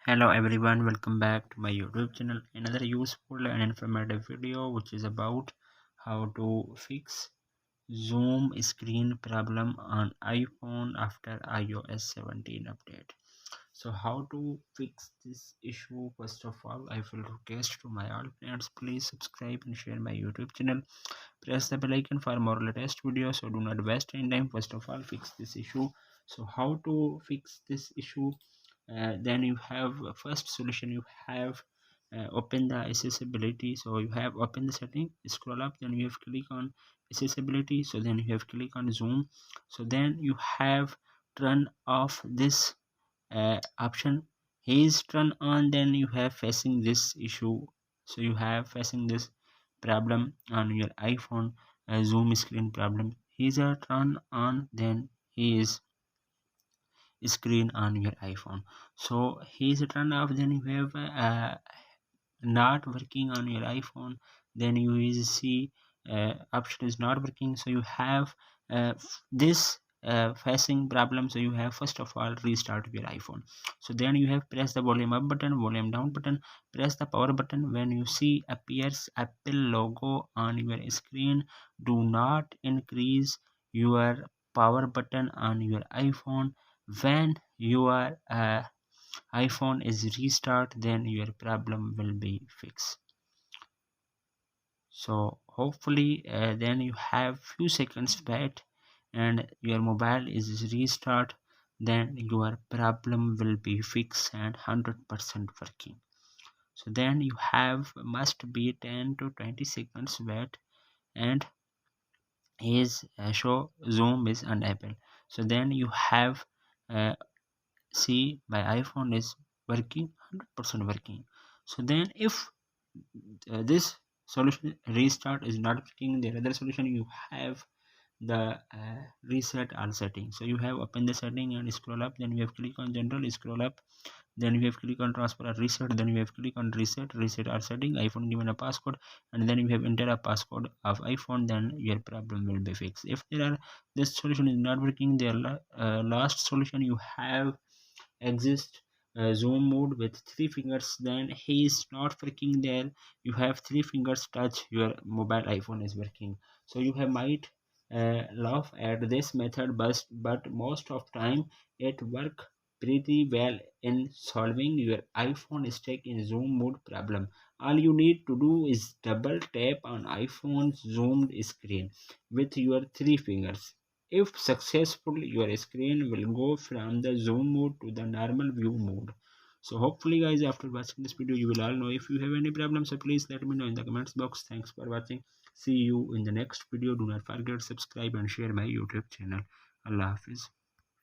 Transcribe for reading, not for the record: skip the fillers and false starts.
Hello everyone, welcome back to my YouTube channel. Another useful and informative video which is about how to fix zoom screen problem on iPhone after iOS 17 update. So how to fix this issue? First of all, I will request to my all friends, please subscribe and share my YouTube channel. Press the bell icon for more latest videos. So do not waste any time. First of all, fix this issue. So how to fix this issue? Then you have first solution. You have open the accessibility. So you have open the setting, scroll up, then you have click on accessibility. So then you have click on zoom. So then you have turn off this option is turned on, then you have facing this issue. So you have facing this problem on your iPhone, zoom screen problem. Is a turn on, then he is screen on your iPhone. So he is turned off, then you have not working on your iPhone. Then you will see option is not working. So you have this facing problem. So you have first of all restart your iPhone. So then you have press the volume up button, volume down button, press the power button. When you see appears Apple logo on your screen, do not increase your power button on your iPhone. When your iPhone is restart, then your problem will be fixed. So hopefully then you have few seconds wait and your mobile is restart, then your problem will be fixed and 100% working. So then you have must be 10 to 20 seconds wait and is show zoom is unable. So then you have uh, see my iPhone is working 100% working. So then if this solution restart is not working, the other solution you have the reset all settings. So you have open the setting and scroll up, then you have click on general, scroll up, then you have click on transfer or reset, then you have click on reset our setting, iPhone given a passcode, and then you have enter a passcode of iPhone, then your problem will be fixed. If there are this solution is not working, the last solution you have exist zoom mode with three fingers, then he is not working. There you have three fingers touch your mobile iPhone is working. So you have might laugh at this method, but most of time it work pretty well in solving your iPhone stuck in zoom mode problem. All you need to do is double tap on iPhone's zoomed screen with your three fingers. If successful, your screen will go from the zoom mode to the normal view mode. So hopefully guys, after watching this video you will all know. If you have any problems, so please let me know in the comments box. Thanks for watching. See you in the next video. Do not forget to subscribe and share my YouTube channel. Allah Hafiz.